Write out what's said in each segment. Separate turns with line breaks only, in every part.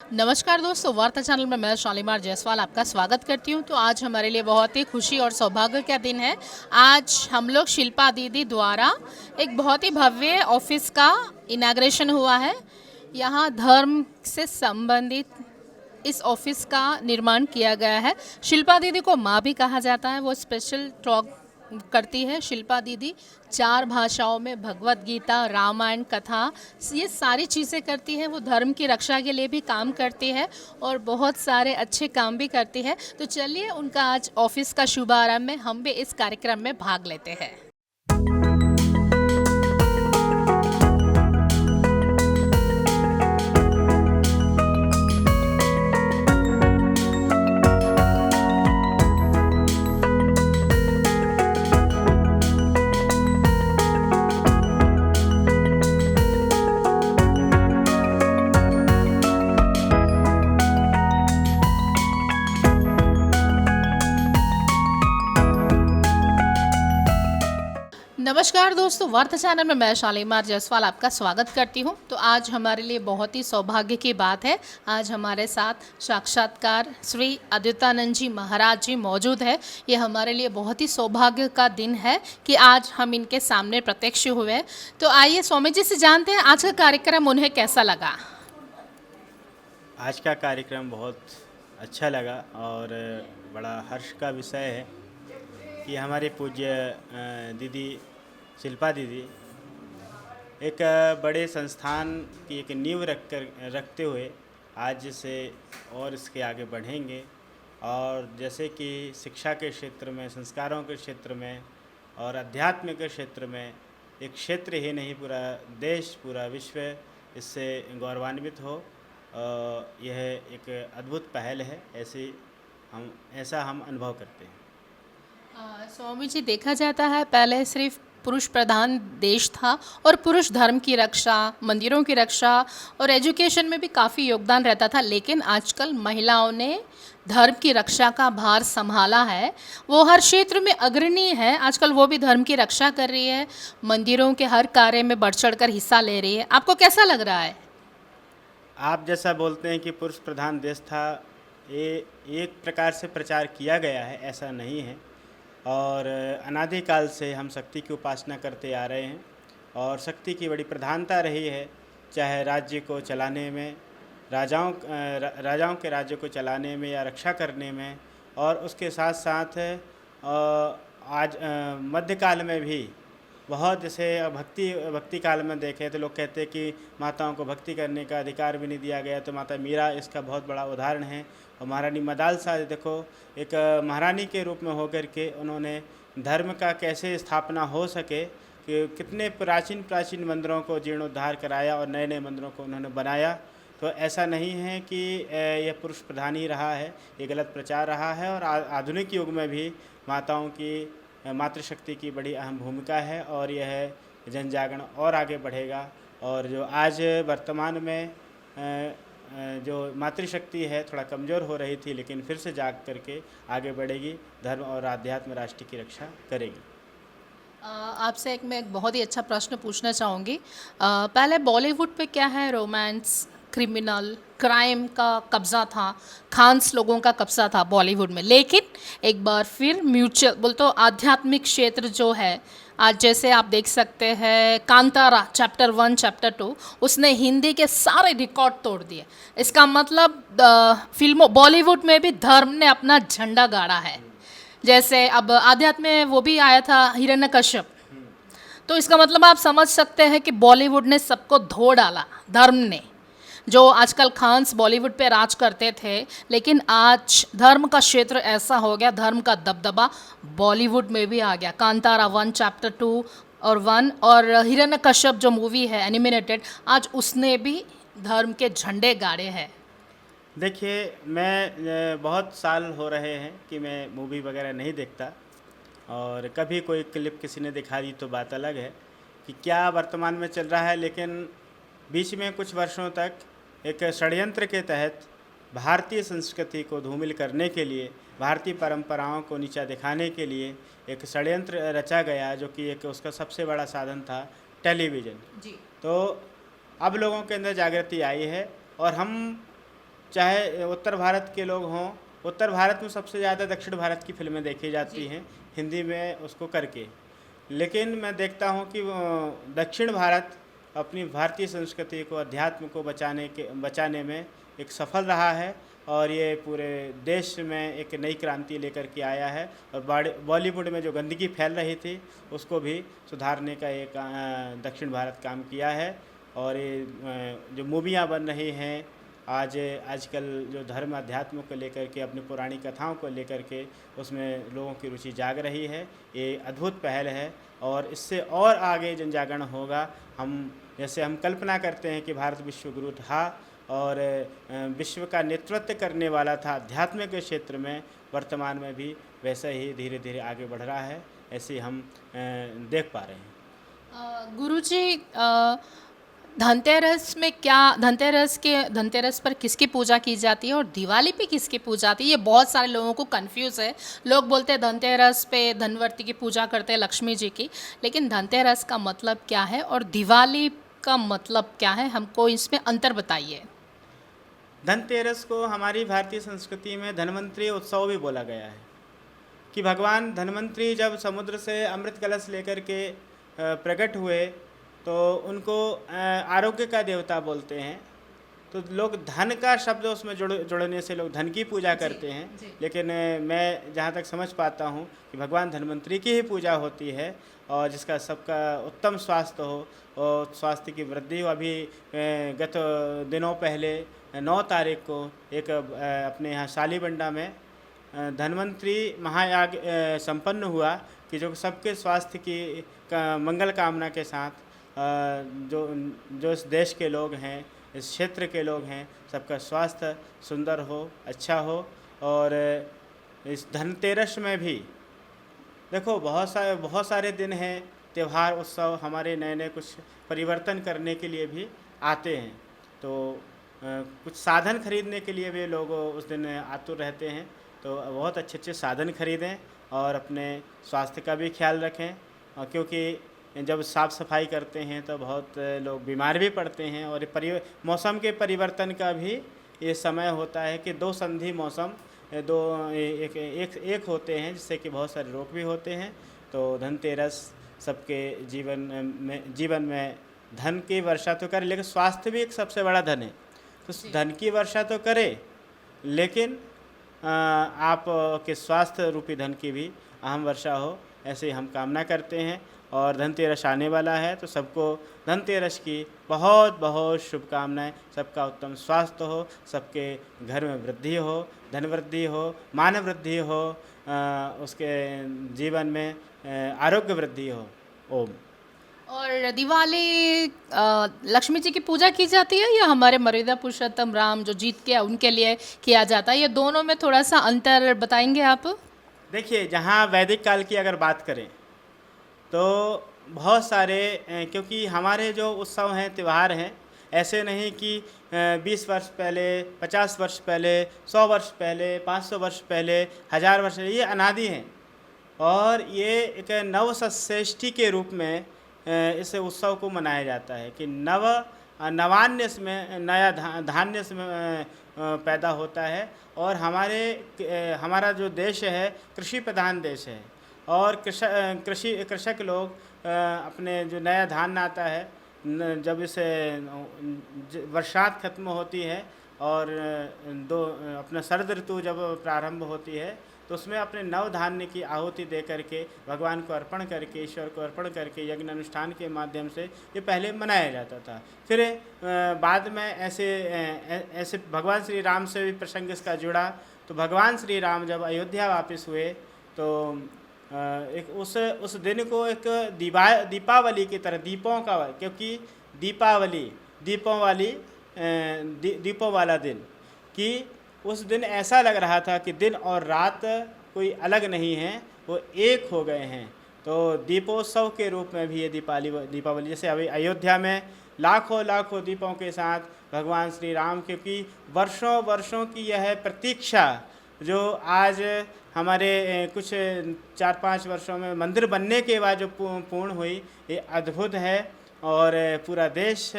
नमस्कार दोस्तों, वार्ता चैनल में मैं शालीमार जायसवाल आपका स्वागत करती हूँ। तो आज हमारे लिए बहुत ही खुशी और सौभाग्य का दिन है। आज हम लोग शिल्पा दीदी द्वारा एक बहुत ही भव्य ऑफिस का इनाग्रेशन हुआ है। यहाँ धर्म से संबंधित इस ऑफिस का निर्माण किया गया है। शिल्पा दीदी को माँ भी कहा जाता है। वो स्पेशल टॉक करती है। शिल्पा दीदी 4 भाषाओं में भगवत गीता, रामायण कथा, ये सारी चीज़ें करती है। वो धर्म की रक्षा के लिए भी काम करती है और बहुत सारे अच्छे काम भी करती है। तो चलिए उनका आज ऑफिस का शुभारंभ में हम भी इस कार्यक्रम में भाग लेते हैं। नमस्कार दोस्तों, वार्ता चैनल में मैं शालीमार जायसवाल आपका स्वागत करती हूं। तो आज हमारे लिए बहुत ही सौभाग्य की बात है। आज हमारे साथ साक्षात्कार श्री अद्वैतानंद जी महाराज जी मौजूद है। ये हमारे लिए बहुत ही सौभाग्य का दिन है कि आज हम इनके सामने प्रत्यक्ष हुए हैं। तो आइए स्वामी जी से जानते हैं आज का कार्यक्रम उन्हें कैसा लगा।
आज का कार्यक्रम बहुत अच्छा लगा और बड़ा हर्ष का विषय है कि हमारे पूज्य दीदी शिल्पा दीदी एक बड़े संस्थान की एक नींव रखते हुए आज से और इसके आगे बढ़ेंगे। और जैसे कि शिक्षा के क्षेत्र में, संस्कारों के क्षेत्र में और अध्यात्म के क्षेत्र में एक क्षेत्र ही नहीं, पूरा देश, पूरा विश्व इससे गौरवान्वित हो। यह एक अद्भुत पहल है। ऐसा हम अनुभव करते हैं।
स्वामी जी, देखा जाता है पहले सिर्फ पुरुष प्रधान देश था और पुरुष धर्म की रक्षा, मंदिरों की रक्षा और एजुकेशन में भी काफ़ी योगदान रहता था। लेकिन आजकल महिलाओं ने धर्म की रक्षा का भार संभाला है। वो हर क्षेत्र में अग्रणी है। आजकल वो भी धर्म की रक्षा कर रही है, मंदिरों के हर कार्य में बढ़ चढ़ कर हिस्सा ले रही है। आपको कैसा लग रहा है?
आप जैसा बोलते हैं कि पुरुष प्रधान देश था, ये एक प्रकार से प्रचार किया गया है, ऐसा नहीं है। और अनादिकाल से हम शक्ति की उपासना करते आ रहे हैं और शक्ति की बड़ी प्रधानता रही है, चाहे राज्य को चलाने में, राजाओं के राज्य को चलाने में या रक्षा करने में। और उसके साथ साथ आज मध्यकाल में भी बहुत, जैसे भक्ति काल में देखें तो लोग कहते हैं कि माताओं को भक्ति करने का अधिकार भी नहीं दिया गया। तो माता मीरा इसका बहुत बड़ा उदाहरण है। और महारानी मदालसा देखो, एक महारानी के रूप में होकर के उन्होंने धर्म का कैसे स्थापना हो सके, कि कितने प्राचीन मंदिरों को जीर्णोद्धार कराया और नए नए मंदिरों को उन्होंने बनाया। तो ऐसा नहीं है कि यह पुरुष प्रधान ही रहा है, ये गलत प्रचार रहा है। और आधुनिक युग में भी माताओं की, मातृशक्ति की बड़ी अहम भूमिका है और यह जन जागरण और आगे बढ़ेगा। और जो आज वर्तमान में जो मातृशक्ति है थोड़ा कमज़ोर हो रही थी, लेकिन फिर से जाग करके आगे बढ़ेगी, धर्म और आध्यात्म राष्ट्र की रक्षा करेगी।
आपसे मैं एक बहुत ही अच्छा प्रश्न पूछना चाहूँगी। पहले बॉलीवुड पे क्या है, रोमांस, क्रिमिनल, क्राइम का कब्जा था, खान्स लोगों का कब्जा था बॉलीवुड में। लेकिन एक बार फिर म्यूचुअल बोल तो आध्यात्मिक क्षेत्र जो है, आज जैसे आप देख सकते हैं कांतारा चैप्टर 1 चैप्टर 2, उसने हिंदी के सारे रिकॉर्ड तोड़ दिए। इसका मतलब फिल्मों बॉलीवुड में भी धर्म ने अपना झंडा गाड़ा है। जैसे अब आध्यात्म में वो भी आया था हिरण्यकश्यप। तो इसका मतलब आप समझ सकते हैं कि बॉलीवुड ने सबको धो डाला, धर्म ने। जो आजकल खान्स बॉलीवुड पे राज करते थे, लेकिन आज धर्म का क्षेत्र ऐसा हो गया, धर्म का दबदबा बॉलीवुड में भी आ गया। कांतारा 1 चैप्टर 2 और हिरण्यकश्यप जो मूवी है एनिमेटेड, आज उसने भी धर्म के झंडे गाड़े हैं।
देखिए, मैं बहुत साल हो रहे हैं कि मैं मूवी वगैरह नहीं देखता, और कभी कोई क्लिप किसी ने दिखा दी तो बात अलग है कि क्या वर्तमान में चल रहा है। लेकिन बीच में कुछ वर्षों तक एक षड्यंत्र के तहत भारतीय संस्कृति को धूमिल करने के लिए, भारतीय परंपराओं को नीचा दिखाने के लिए एक षड्यंत्र रचा गया, जो कि एक उसका सबसे बड़ा साधन था टेलीविज़न।
जी।
तो अब लोगों के अंदर जागृति आई है और हम चाहे उत्तर भारत के लोग हों, उत्तर भारत में सबसे ज़्यादा दक्षिण भारत की फ़िल्में देखी जाती हैं हिंदी में उसको करके। लेकिन मैं देखता हूँ कि दक्षिण भारत अपनी भारतीय संस्कृति को, अध्यात्म को बचाने में एक सफल रहा है और ये पूरे देश में एक नई क्रांति लेकर के आया है। और बॉलीवुड में जो गंदगी फैल रही थी उसको भी सुधारने का एक दक्षिण भारत काम किया है। और ये जो मूवियाँ बन रही हैं आजकल, जो धर्म अध्यात्म को लेकर के, अपनी पुरानी कथाओं को लेकर के उसमें लोगों की रुचि जाग रही है, ये अद्भुत पहल है। और इससे और आगे जन जागरण होगा। जैसे हम कल्पना करते हैं कि भारत विश्व गुरु था और विश्व का नेतृत्व करने वाला था अध्यात्म के क्षेत्र में, वर्तमान में भी वैसे ही धीरे धीरे आगे बढ़ रहा है, ऐसे हम देख पा रहे हैं।
गुरुजी, धनतेरस पर किसकी पूजा की जाती है और दिवाली पे किसकी पूजा आती है? ये बहुत सारे लोगों को कंफ्यूज है। लोग बोलते हैं धनतेरस पे धनवंतरी की पूजा करते हैं, लक्ष्मी जी की, लेकिन धनतेरस का मतलब क्या है और दिवाली का मतलब क्या है? हमको इसमें अंतर बताइए।
धनतेरस को हमारी भारतीय संस्कृति में धन्वंतरी उत्सव भी बोला गया है कि भगवान धन्वंतरी जब समुद्र से अमृत कलश लेकर के प्रकट हुए तो उनको आरोग्य का देवता बोलते हैं। तो लोग धन का शब्द उसमें जोड़ने से लोग धन की पूजा करते हैं। लेकिन मैं जहाँ तक समझ पाता हूँ कि भगवान धन्वंतरी की ही पूजा होती है और जिसका सबका उत्तम स्वास्थ्य हो और स्वास्थ्य की वृद्धि हो। अभी गत दिनों पहले 9 तारीख को एक अपने यहाँ शालीबंडा में धन्वंतरी महायाग संपन्न हुआ कि जो सबके स्वास्थ्य की मंगल कामना के साथ जो इस देश के लोग हैं, इस क्षेत्र के लोग हैं, सबका स्वास्थ्य सुंदर हो, अच्छा हो। और इस धनतेरस में भी देखो बहुत सारे दिन हैं, त्यौहार उत्सव हमारे नए नए कुछ परिवर्तन करने के लिए भी आते हैं। तो कुछ साधन खरीदने के लिए भी लोग उस दिन आतुर रहते हैं। तो बहुत अच्छे अच्छे साधन खरीदें और अपने स्वास्थ्य का भी ख्याल रखें, क्योंकि जब साफ़ सफाई करते हैं तो बहुत लोग बीमार भी पड़ते हैं। और मौसम के परिवर्तन का भी ये समय होता है कि 2 संधि मौसम एक होते हैं, जिससे कि बहुत सारे रोग भी होते हैं। तो धनतेरस सबके जीवन में धन की वर्षा तो करे, लेकिन स्वास्थ्य भी एक सबसे बड़ा धन है। तो धन की वर्षा तो करे, लेकिन आप के स्वास्थ्य रूपी धन की भी अहम वर्षा हो, ऐसे हम कामना करते हैं। और धनतेरस आने वाला है तो सबको धनतेरस की बहुत बहुत शुभकामनाएं। सबका उत्तम स्वास्थ्य हो, सबके घर में वृद्धि हो, धन वृद्धि हो, मान वृद्धि हो, उसके जीवन में आरोग्य वृद्धि हो। ओम।
और दिवाली लक्ष्मी जी की पूजा की जाती है या हमारे मर्यादा पुरुषोत्तम राम जो जीत के उनके लिए किया जाता है? ये दोनों में थोड़ा सा अंतर बताएंगे आप?
देखिए, जहाँ वैदिक काल की अगर बात करें तो बहुत सारे, क्योंकि हमारे जो उत्सव हैं, त्यौहार हैं, ऐसे नहीं कि 20 वर्ष पहले, 50 वर्ष पहले, 100 वर्ष पहले, 500 वर्ष पहले, 1000 वर्ष, ये अनादि हैं। और ये एक नवसृष्टि के रूप में इस उत्सव को मनाया जाता है कि नवान्य में नया धान्य में पैदा होता है। और हमारा जो देश है कृषि प्रधान देश है और कृषक लोग अपने जो नया धान आता है, जब इसे बरसात खत्म होती है और अपना शरद ऋतु जब प्रारंभ होती है तो उसमें अपने नव धान्य की आहुति दे करके, भगवान को अर्पण करके, ईश्वर को अर्पण करके यज्ञ अनुष्ठान के माध्यम से ये पहले मनाया जाता था। फिर बाद में ऐसे भगवान श्री राम से भी प्रसंग इसका जुड़ा। तो भगवान श्री राम जब अयोध्या वापस हुए तो एक उस दिन को एक दीपावली की तरह, दीपों का, क्योंकि दीपावली दीपों वाला दिन, कि उस दिन ऐसा लग रहा था कि दिन और रात कोई अलग नहीं है, वो एक हो गए हैं। तो दीपोत्सव के रूप में भी ये दीपावली, जैसे अभी अयोध्या में लाखों दीपों के साथ भगवान श्री राम, क्योंकि वर्षों की यह प्रतीक्षा जो आज हमारे कुछ 4-5 वर्षों में मंदिर बनने के बाद जो पूर्ण हुई, ये अद्भुत है। और पूरा देश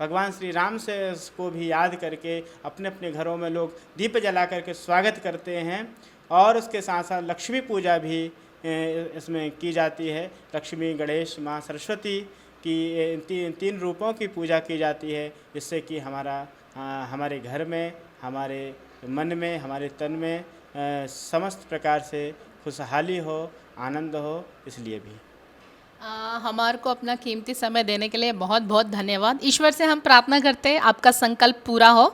भगवान श्री राम से को भी याद करके अपने अपने घरों में लोग दीप जला करके स्वागत करते हैं। और उसके साथ साथ लक्ष्मी पूजा भी इसमें की जाती है। लक्ष्मी, गणेश, माँ सरस्वती की तीन रूपों की पूजा की जाती है, जिससे कि हमारे घर में, हमारे मन में, हमारे तन में समस्त प्रकार से खुशहाली हो, आनंद हो, इसलिए भी।
हमारे को अपना कीमती समय देने के लिए बहुत बहुत धन्यवाद। ईश्वर से हम प्रार्थना करते हैं आपका संकल्प पूरा हो।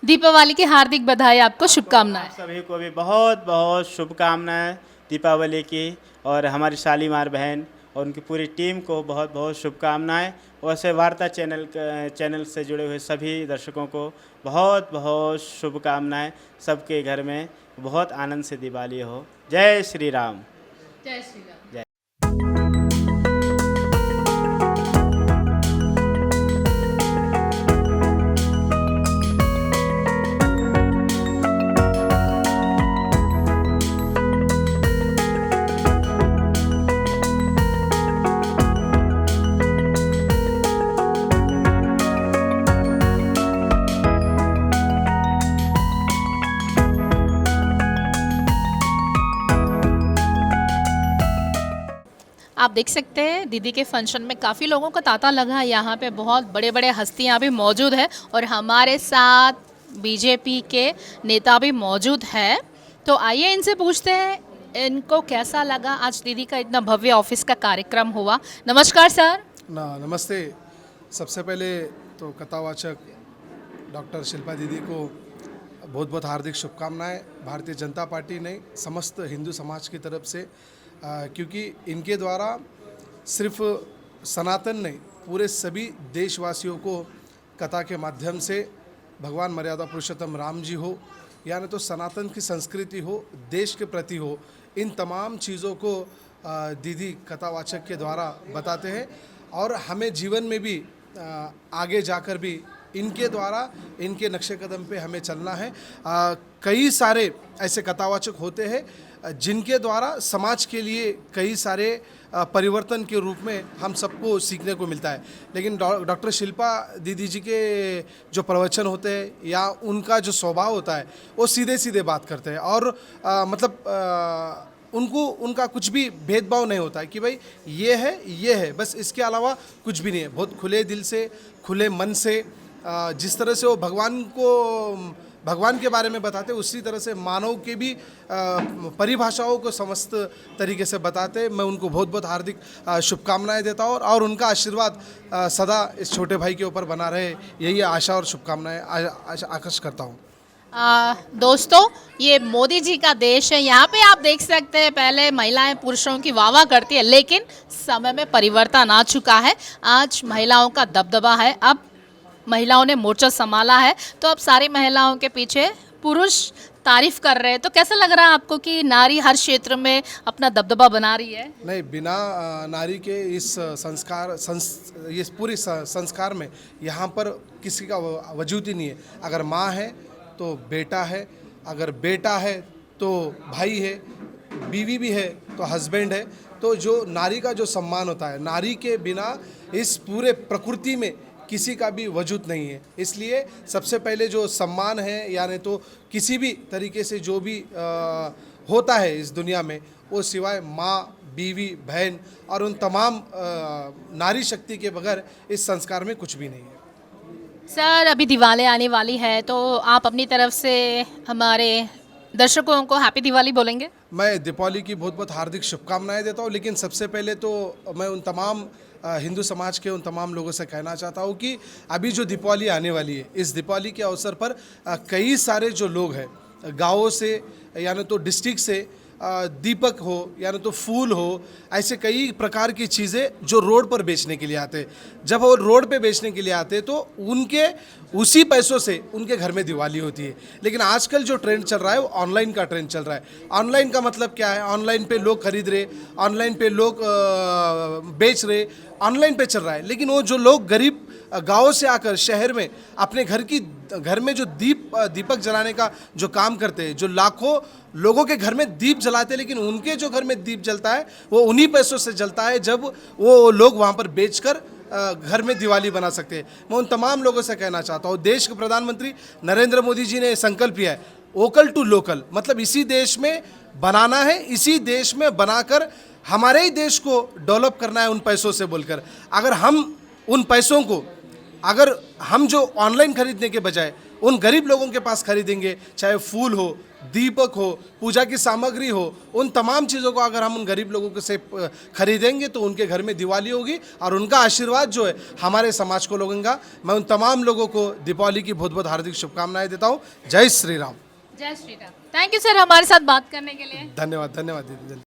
दीपावली की हार्दिक बधाई, आपको शुभकामनाएं।
आप सभी को भी बहुत बहुत शुभकामनाएं दीपावली की, और हमारी शालीमार बहन और उनकी पूरी टीम को बहुत बहुत शुभकामनाएं। वैसे वार्ता चैनल से जुड़े हुए सभी दर्शकों को बहुत बहुत शुभकामनाएं। सबके घर में बहुत आनंद से दिवाली हो। जय श्री राम।
जय श्री राम।
जय।
आप देख सकते हैं दीदी के फंक्शन में काफ़ी लोगों का तांता लगा है। यहाँ पे बहुत बड़े बड़े हस्तियाँ भी मौजूद है और हमारे साथ बीजेपी के नेता भी मौजूद है। तो आइए इनसे पूछते हैं इनको कैसा लगा आज दीदी का इतना भव्य ऑफिस का कार्यक्रम हुआ। नमस्कार सर।
नमस्ते। सबसे पहले तो कथावाचक डॉक्टर शिल्पा दीदी को बहुत बहुत हार्दिक शुभकामनाएं भारतीय जनता पार्टी ने समस्त हिंदू समाज की तरफ से, क्योंकि इनके द्वारा सिर्फ सनातन नहीं, पूरे सभी देशवासियों को कथा के माध्यम से भगवान मर्यादा पुरुषोत्तम राम जी हो, यानी तो सनातन की संस्कृति हो, देश के प्रति हो, इन तमाम चीज़ों को दीदी कथावाचक के द्वारा बताते हैं। और हमें जीवन में भी आगे जाकर भी इनके द्वारा, इनके नक्शे कदम पे हमें चलना है। कई सारे ऐसे कथावाचक होते हैं जिनके द्वारा समाज के लिए कई सारे परिवर्तन के रूप में हम सबको सीखने को मिलता है। लेकिन डॉक्टर शिल्पा दीदी जी के जो प्रवचन होते हैं या उनका जो स्वभाव होता है, वो सीधे सीधे बात करते हैं और उनका कुछ भी भेदभाव नहीं होता है कि भाई ये है, बस इसके अलावा कुछ भी नहीं है। बहुत खुले दिल से, खुले मन से, जिस तरह से वो भगवान के बारे में बताते, उसी तरह से मानव के भी परिभाषाओं को समस्त तरीके से बताते। मैं उनको बहुत बहुत हार्दिक शुभकामनाएं देता हूँ और उनका आशीर्वाद सदा इस छोटे भाई के ऊपर बना रहे, यही आशा और शुभकामनाएं आकर्ष करता हूँ।
दोस्तों, ये मोदी जी का देश है। यहाँ पे आप देख सकते हैं पहले महिलाएं पुरुषों की वाह करती है, लेकिन समय में परिवर्तन आ चुका है। आज महिलाओं का दबदबा है, अब महिलाओं ने मोर्चा संभाला है, तो अब सारी महिलाओं के पीछे पुरुष तारीफ कर रहे हैं। तो कैसा लग रहा है आपको कि नारी हर क्षेत्र में अपना दबदबा बना रही है?
नहीं, बिना नारी के इस ये पूरी संस्कार में यहाँ पर किसी का वजूद ही नहीं है। अगर माँ है तो बेटा है, अगर बेटा है तो भाई है, बीवी भी है तो हस्बैंड है। तो जो नारी का जो सम्मान होता है, नारी के बिना इस पूरे प्रकृति में किसी का भी वजूद नहीं है। इसलिए सबसे पहले जो सम्मान है, यानी तो किसी भी तरीके से जो भी होता है इस दुनिया में, वो सिवाय माँ, बीवी, बहन और उन तमाम नारी शक्ति के बगैर इस संस्कार में कुछ भी नहीं है।
सर, अभी दिवाली आने वाली है, तो आप अपनी तरफ से हमारे दर्शकों को हैप्पी दिवाली बोलेंगे?
मैं दीपावली की बहुत बहुत हार्दिक शुभकामनाएं देता हूँ, लेकिन सबसे पहले तो मैं उन तमाम हिंदू समाज के उन तमाम लोगों से कहना चाहता हूँ कि अभी जो दीपावली आने वाली है, इस दीपावली के अवसर पर कई सारे जो लोग हैं गाँवों से, यानी तो डिस्ट्रिक्ट से, दीपक हो यानी तो फूल हो, ऐसे कई प्रकार की चीज़ें जो रोड पर बेचने के लिए आते हैं। जब वो रोड पे बेचने के लिए आते हैं तो उनके उसी पैसों से उनके घर में दिवाली होती है। लेकिन आजकल जो ट्रेंड चल रहा है वो ऑनलाइन का ट्रेंड चल रहा है। ऑनलाइन का मतलब क्या है? ऑनलाइन पे लोग खरीद रहे, ऑनलाइन पे लोग बेच रहे, ऑनलाइन पे चल रहा है। लेकिन वो जो लोग गरीब गाँव से आकर शहर में अपने घर में जो दीपक जलाने का जो काम करते हैं, जो लाखों लोगों के घर में दीप जलाते हैं, लेकिन उनके जो घर में दीप जलता है वो उन्हीं पैसों से जलता है जब वो लोग वहाँ पर बेचकर घर में दिवाली बना सकते हैं। मैं उन तमाम लोगों से कहना चाहता हूँ, देश के प्रधानमंत्री नरेंद्र मोदी जी ने संकल्प लिया है वोकल टू लोकल, मतलब इसी देश में बनाना है, इसी देश में बनाकर हमारे ही देश को डेवलप करना है उन पैसों से बोलकर। अगर हम उन पैसों को अगर हम जो ऑनलाइन खरीदने के बजाय उन गरीब लोगों के पास खरीदेंगे, चाहे फूल हो, दीपक हो, पूजा की सामग्री हो, उन तमाम चीज़ों को अगर हम उन गरीब लोगों के से खरीदेंगे तो उनके घर में दिवाली होगी और उनका आशीर्वाद जो है हमारे समाज को लगेगा। मैं उन तमाम लोगों को दीपावली की बहुत बहुत हार्दिक शुभकामनाएं देता हूँ। जय श्री राम।
जय Shri Ram. Thank you sir हमारे साथ बात करने के लिए।
धन्यवाद धन्यवाद दीदी।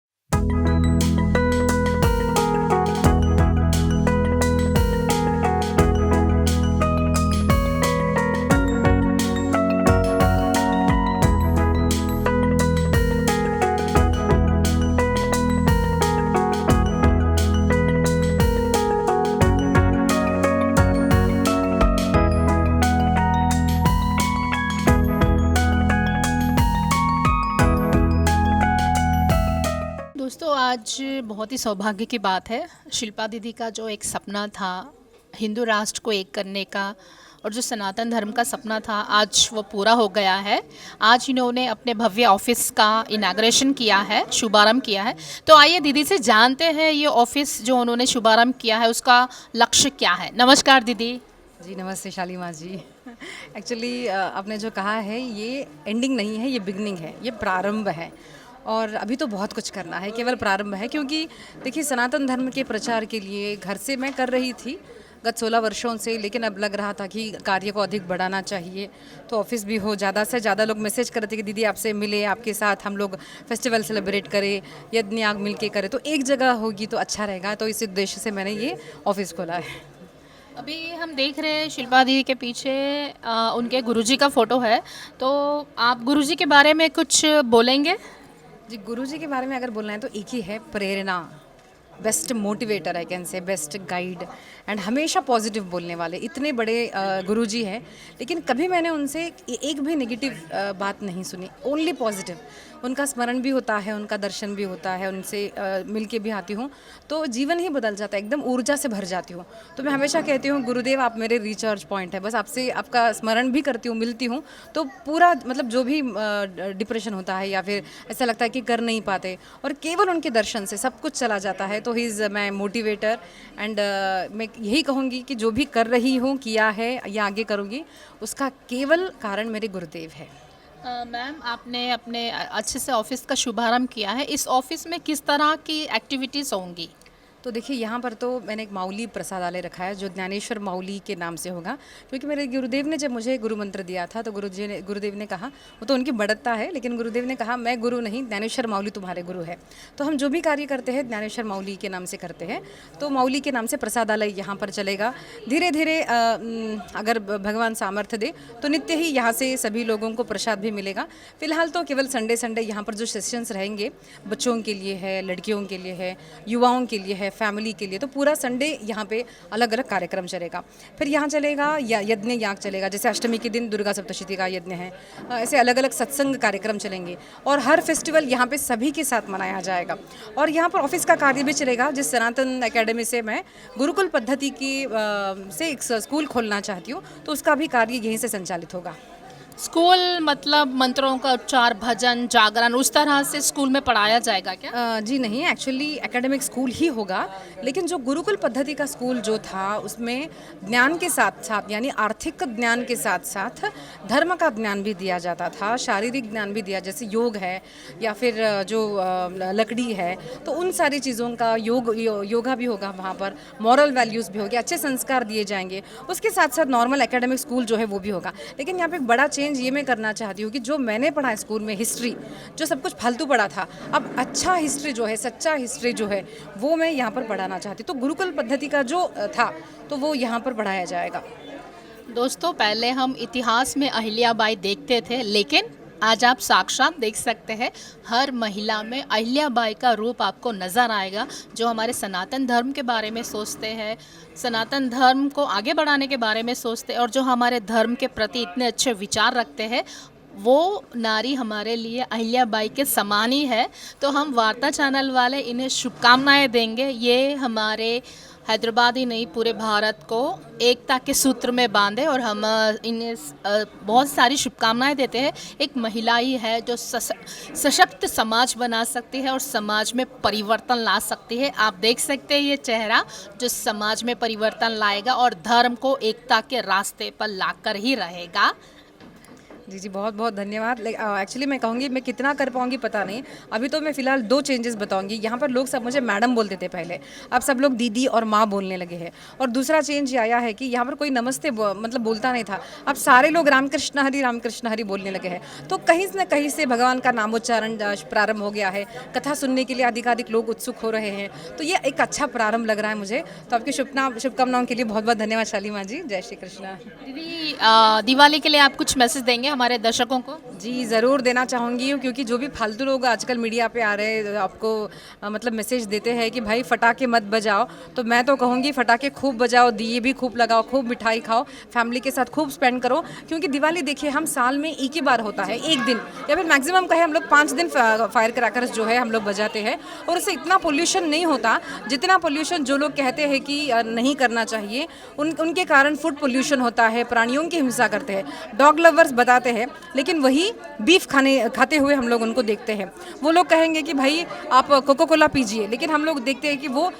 दोस्तों आज बहुत ही सौभाग्य की बात है, शिल्पा दीदी का जो एक सपना था हिंदू राष्ट्र को एक करने का और जो सनातन धर्म का सपना था आज वो पूरा हो गया है। आज इन्होंने अपने भव्य ऑफिस का इनाग्रेशन किया है, शुभारंभ किया है। तो आइए दीदी से जानते हैं ये ऑफिस जो उन्होंने शुभारंभ किया है उसका लक्ष्य क्या है। नमस्कार दीदी।
जी नमस्ते शालीमा जी। एक्चुअली आपने जो कहा है ये एंडिंग नहीं है, ये बिगनिंग है, ये प्रारंभ है और अभी तो बहुत कुछ करना है, केवल प्रारंभ है। क्योंकि देखिए सनातन धर्म के प्रचार के लिए घर से मैं कर रही थी गत 16 वर्षों से, लेकिन अब लग रहा था कि कार्य को अधिक बढ़ाना चाहिए। तो ऑफिस भी हो, ज़्यादा से ज़्यादा लोग मैसेज करते थे कि दीदी आपसे मिले, आपके साथ हम लोग फेस्टिवल सेलिब्रेट करें, यज्ञ याग मिल के करें, तो एक जगह होगी तो अच्छा रहेगा। तो इस उद्देश्य से मैंने ये ऑफिस खोला है।
अभी हम देख रहे हैं शिल्पा दीदी के पीछे उनके गुरुजी का फ़ोटो है, तो आप गुरुजी के बारे में कुछ बोलेंगे?
जी गुरुजी के बारे में अगर बोलना है तो एक ही है, Prerna, best motivator, I can say best guide and हमेशा पॉजिटिव बोलने वाले इतने बड़े गुरुजी हैं। लेकिन कभी मैंने उनसे एक भी नेगेटिव बात नहीं सुनी, ओनली पॉजिटिव। उनका स्मरण भी होता है, उनका दर्शन भी होता है, उनसे मिल के भी आती हूँ तो जीवन ही बदल जाता है, एकदम ऊर्जा से भर जाती हूँ। तो मैं हमेशा कहती हूँ गुरुदेव आप मेरे रिचार्ज पॉइंट है, बस आपसे आपका स्मरण भी करती हूँ, मिलती हूँ तो पूरा मतलब जो भी डिप्रेशन होता है या फिर ऐसा लगता है कि कर नहीं पाते और केवल उनके दर्शन से सब कुछ चला जाता है। तो he is my motivator and मैं यही कहूँगी कि जो भी कर रही हूँ, किया है या आगे करूँगी, उसका केवल कारण मेरे गुरुदेव है।
मैम आपने अपने अच्छे से ऑफिस का शुभारंभ किया है, इस ऑफिस में किस तरह की एक्टिविटीज़ होंगी?
तो देखिए यहाँ पर तो मैंने एक माउली प्रसादालय रखा है जो ज्ञानेश्वर माउली के नाम से होगा, क्योंकि मेरे गुरुदेव ने जब मुझे गुरु मंत्र दिया था तो गुरुदेव ने कहा, वो तो उनकी बढ़तता है, लेकिन गुरुदेव ने कहा मैं गुरु नहीं, ज्ञानेश्वर माउली तुम्हारे गुरु है। तो हम जो भी कार्य करते हैं ज्ञानेश्वर माउली के नाम से करते हैं। तो माउली के नाम से प्रसादालय यहाँ पर चलेगा। धीरे धीरे अगर भगवान सामर्थ्य दे तो नित्य ही यहाँ से सभी लोगों को प्रसाद भी मिलेगा। फिलहाल तो केवल संडे यहाँ पर जो सेशंस रहेंगे बच्चों के लिए है, लड़कियों के लिए है, युवाओं के लिए है, फैमिली के लिए, तो पूरा संडे यहाँ पे अलग अलग कार्यक्रम चलेगा। फिर यहाँ चलेगा या यज्ञ याग चलेगा, जैसे अष्टमी के दिन दुर्गा सप्तशती का यज्ञ है, ऐसे अलग अलग सत्संग कार्यक्रम चलेंगे और हर फेस्टिवल यहाँ पे सभी के साथ मनाया जाएगा। और यहाँ पर ऑफिस का कार्य भी चलेगा, जिस सनातन एकेडमी से मैं गुरुकुल पद्धति की से एक स्कूल खोलना चाहती हूँ, तो उसका भी कार्य यहीं से संचालित होगा।
स्कूल मतलब मंत्रों का उच्चार, भजन, जागरण, उस तरह से स्कूल में पढ़ाया जाएगा क्या?
जी नहीं, एक्चुअली एकेडमिक स्कूल ही होगा, लेकिन जो गुरुकुल पद्धति का स्कूल जो था उसमें ज्ञान के साथ साथ यानी आर्थिक ज्ञान के साथ साथ धर्म का ज्ञान भी दिया जाता था, शारीरिक ज्ञान भी दिया, जैसे योग है या फिर जो लकड़ी है, तो उन सारी चीज़ों का योगा भी होगा वहाँ पर, मॉरल वैल्यूज़ भी होगी, अच्छे संस्कार दिए जाएंगे। उसके साथ साथ नॉर्मल एकेडमिक स्कूल जो है वो भी होगा। लेकिन यहाँ पे एक बड़ा चेंज ये मैं करना चाहती हूँ कि जो मैंने पढ़ा स्कूल में हिस्ट्री, जो सब कुछ फालतू पढ़ा था, अब अच्छा हिस्ट्री जो है, सच्चा हिस्ट्री जो है वो मैं यहाँ पर पढ़ाना चाहती हूँ। तो गुरुकुल पद्धति का जो था तो वो यहाँ पर पढ़ाया जाएगा।
दोस्तों पहले हम इतिहास में अहिल्याबाई देखते थे, लेकिन आज आप साक्षात देख सकते हैं हर महिला में अहिल्याबाई का रूप आपको नज़र आएगा, जो हमारे सनातन धर्म के बारे में सोचते हैं, सनातन धर्म को आगे बढ़ाने के बारे में सोचते हैं और जो हमारे धर्म के प्रति इतने अच्छे विचार रखते हैं, वो नारी हमारे लिए अहिल्याबाई के समान ही है। तो हम वार्ता चैनल वाले इन्हें शुभकामनाएं देंगे। ये हमारे हैदराबाद ही नहीं पूरे भारत को एकता के सूत्र में बांधे और हम इन्हें बहुत सारी शुभकामनाएं देते हैं। एक महिला ही है जो सशक्त समाज बना सकती है और समाज में परिवर्तन ला सकती है। आप देख सकते हैं ये चेहरा जो समाज में परिवर्तन लाएगा और धर्म को एकता के रास्ते पर लाकर ही रहेगा।
जी जी, बहुत बहुत धन्यवाद। एक्चुअली मैं कहूँगी मैं कितना कर पाऊँगी पता नहीं। अभी तो मैं फ़िलहाल 2 चेंजेस बताऊँगी। यहाँ पर लोग सब मुझे मैडम बोलते थे पहले, अब सब लोग दीदी और माँ बोलने लगे हैं। और दूसरा चेंज ये आया है कि यहाँ पर कोई नमस्ते मतलब बोलता नहीं था, अब सारे लोग रामकृष्ण हरि बोलने लगे हैं। तो कहीं न कहीं से भगवान का नामोच्चारण प्रारंभ हो गया है। कथा सुनने के लिए अधिकाधिक लोग उत्सुक हो रहे हैं। तो ये एक अच्छा प्रारंभ लग रहा है मुझे। तो आपकी शुभकामनाओं के लिए बहुत बहुत धन्यवाद शालीमा जी। जय श्री कृष्णा।
दीदी दिवाली के लिए आप कुछ मैसेज देंगे हमारे दर्शकों को?
जी ज़रूर देना चाहूँगी, क्योंकि जो भी फालतू लोग आजकल मीडिया पे आ रहे हैं आपको मतलब मैसेज देते हैं कि भाई फटाके मत बजाओ, तो मैं तो कहूँगी फटाके खूब बजाओ, दिए भी खूब लगाओ, खूब मिठाई खाओ, फैमिली के साथ खूब स्पेंड करो। क्योंकि दिवाली देखिए हम साल में एक ही बार होता है, एक दिन या फिर मैक्सिमम कहे हम लोग 5 दिन फायर क्रैकर्स जो है हम लोग बजाते हैं और उससे इतना पोल्यूशन नहीं होता जितना पोल्यूशन जो लोग कहते हैं कि नहीं करना चाहिए। उनके कारण फूड पोल्यूशन होता है, प्राणियों की हिंसा करते हैं। डॉग लवर्स बताते हैं, लेकिन वही बीफ खाते हुए हम लोग उनको देखते हैं। वो लोग कहेंगे कि भाई आप कोको कोला पीजिए, लेकिन हम लोग देखते हैं कि वो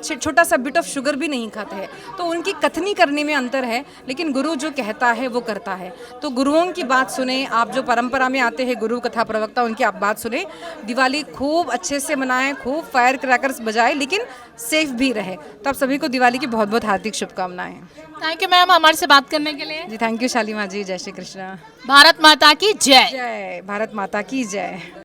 छोटा सा बिट ऑफ शुगर भी नहीं खाते हैं। तो उनकी कथनी करने में अंतर है, लेकिन गुरु जो कहता है वो करता है। तो गुरुओं की बात सुने, आप जो परंपरा में आते हैं गुरु कथा प्रवक्ता, उनकी आप बात सुने। दिवाली खूब अच्छे से मनाएं, खूब फायर क्रैकर्स बजाएं, लेकिन सेफ भी रहे। तो आप सभी को दिवाली की बहुत बहुत हार्दिक शुभकामनाएं।
थैंक यू मैम हमारे से बात करने के लिए।
जी थैंक यू शालीमा जी। जय श्री कृष्णा।
भारत माता की जय।
जय भारत माता की जय।